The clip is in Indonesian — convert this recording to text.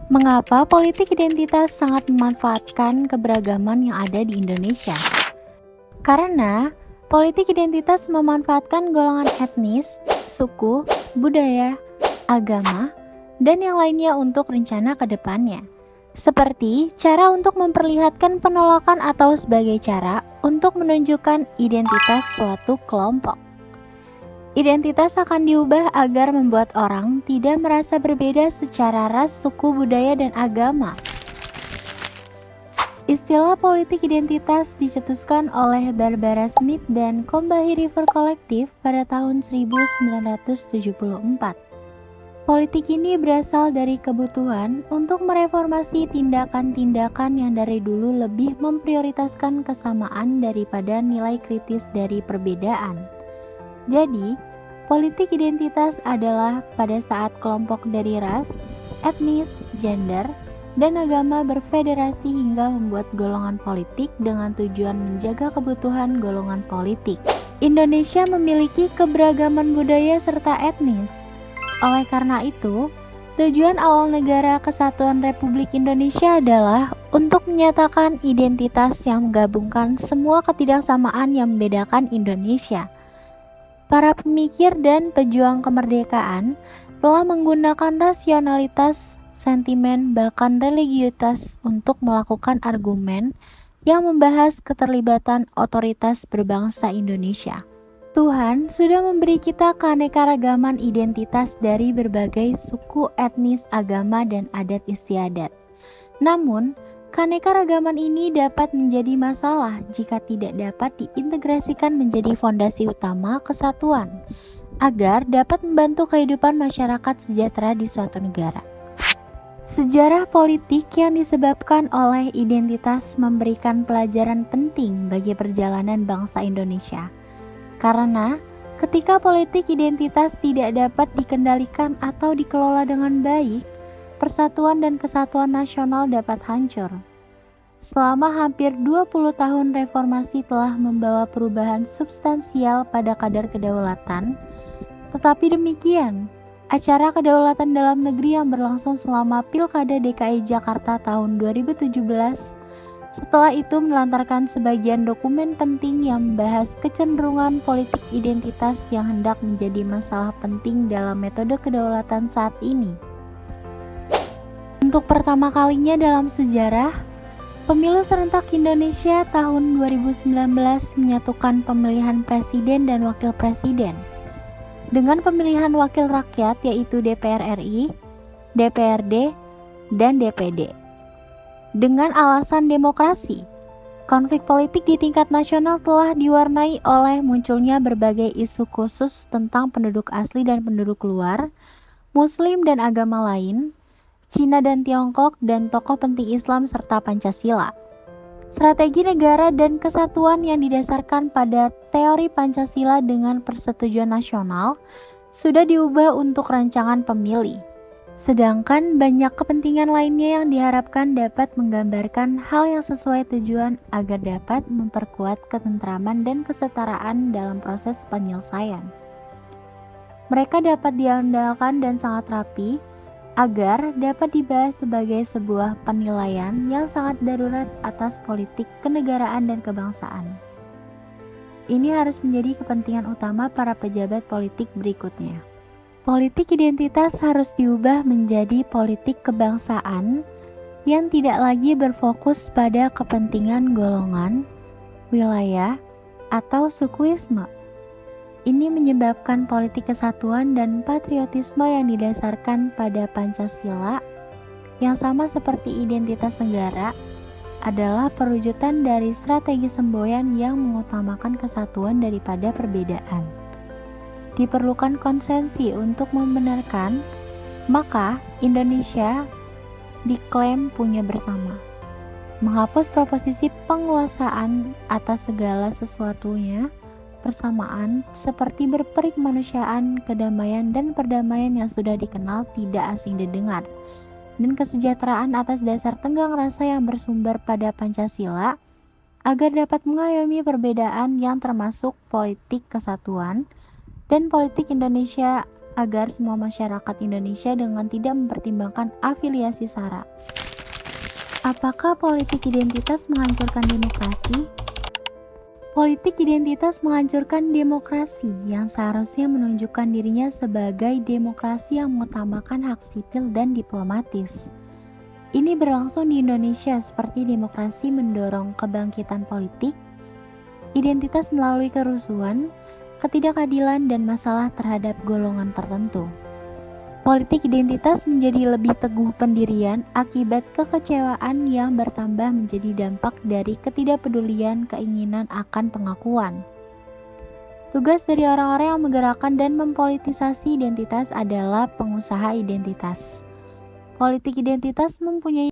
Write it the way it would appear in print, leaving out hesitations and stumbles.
Mengapa politik identitas sangat memanfaatkan keberagaman yang ada di Indonesia? Karena politik identitas memanfaatkan golongan etnis, suku, budaya, agama, dan yang lainnya untuk rencana ke depannya. Seperti cara untuk memperlihatkan penolakan atau sebagai cara untuk menunjukkan identitas suatu kelompok. Identitas akan diubah agar membuat orang tidak merasa berbeda secara ras, suku, budaya, dan agama. Istilah politik identitas dicetuskan oleh Barbara Smith dan Combahee River Collective pada tahun 1974. Politik ini berasal dari kebutuhan untuk mereformasi tindakan-tindakan yang dari dulu lebih memprioritaskan kesamaan daripada nilai kritis dari perbedaan. Jadi, politik identitas adalah pada saat kelompok dari ras, etnis, gender, dan agama berfederasi hingga membuat golongan politik dengan tujuan menjaga kebutuhan golongan politik. Indonesia memiliki keberagaman budaya serta etnis. Oleh karena itu, tujuan awal Negara Kesatuan Republik Indonesia adalah untuk menyatakan identitas yang menggabungkan semua ketidaksamaan yang membedakan Indonesia. Para pemikir dan pejuang kemerdekaan telah menggunakan rasionalitas, sentimen, bahkan religiusitas untuk melakukan argumen yang membahas keterlibatan otoritas berbangsa Indonesia. Tuhan sudah memberi kita keanekaragaman identitas dari berbagai suku, etnis, agama, dan adat istiadat. Namun, keanekaragaman ini dapat menjadi masalah jika tidak dapat diintegrasikan menjadi fondasi utama kesatuan, agar dapat membantu kehidupan masyarakat sejahtera di suatu negara. Sejarah politik yang disebabkan oleh identitas memberikan pelajaran penting bagi perjalanan bangsa Indonesia. Karena ketika politik identitas tidak dapat dikendalikan atau dikelola dengan baik, persatuan dan kesatuan nasional dapat hancur. Selama hampir 20 tahun reformasi telah membawa perubahan substansial pada kadar kedaulatan, tetapi demikian, acara kedaulatan dalam negeri yang berlangsung selama Pilkada DKI Jakarta tahun 2017, setelah itu melantarkan sebagian dokumen penting yang membahas kecenderungan politik identitas yang hendak menjadi masalah penting dalam metode kedaulatan saat ini. Untuk pertama kalinya dalam sejarah, pemilu serentak Indonesia tahun 2019 menyatukan pemilihan presiden dan wakil presiden dengan pemilihan wakil rakyat yaitu DPR RI, DPRD, dan DPD. Dengan alasan demokrasi, konflik politik di tingkat nasional telah diwarnai oleh munculnya berbagai isu khusus tentang penduduk asli dan penduduk luar, Muslim dan agama lain, Cina dan Tiongkok, dan tokoh penting Islam serta Pancasila. Strategi negara dan kesatuan yang didasarkan pada teori Pancasila dengan persetujuan nasional sudah diubah untuk rancangan pemilih. Sedangkan banyak kepentingan lainnya yang diharapkan dapat menggambarkan hal yang sesuai tujuan agar dapat memperkuat ketentraman dan kesetaraan dalam proses penyelesaian. Mereka dapat diandalkan dan sangat rapi agar dapat dibahas sebagai sebuah penilaian yang sangat darurat atas politik kenegaraan dan kebangsaan. Ini harus menjadi kepentingan utama para pejabat politik berikutnya. Politik identitas harus diubah menjadi politik kebangsaan yang tidak lagi berfokus pada kepentingan golongan, wilayah, atau sukuisme. Ini menyebabkan politik kesatuan dan patriotisme yang didasarkan pada Pancasila yang sama seperti identitas negara adalah perwujudan dari strategi semboyan yang mengutamakan kesatuan daripada perbedaan. Diperlukan konsensi untuk membenarkan, maka Indonesia diklaim punya bersama. Menghapus proposisi penguasaan atas segala sesuatunya, persamaan seperti berperi kemanusiaan, kedamaian, dan perdamaian yang sudah dikenal tidak asing didengar, dan kesejahteraan atas dasar tenggang rasa yang bersumber pada Pancasila, agar dapat mengayomi perbedaan yang termasuk politik kesatuan dan politik Indonesia agar semua masyarakat Indonesia dengan tidak mempertimbangkan afiliasi SARA. Apakah politik identitas menghancurkan demokrasi? Politik identitas menghancurkan demokrasi yang seharusnya menunjukkan dirinya sebagai demokrasi yang mengutamakan hak sipil dan diplomatis. Ini berlangsung di Indonesia seperti demokrasi mendorong kebangkitan politik, identitas melalui kerusuhan, ketidakadilan, dan masalah terhadap golongan tertentu. Politik identitas menjadi lebih teguh pendirian akibat kekecewaan yang bertambah menjadi dampak dari ketidakpedulian keinginan akan pengakuan. Tugas dari orang-orang yang menggerakkan dan mempolitisasi identitas adalah pengusaha identitas. Politik identitas mempunyai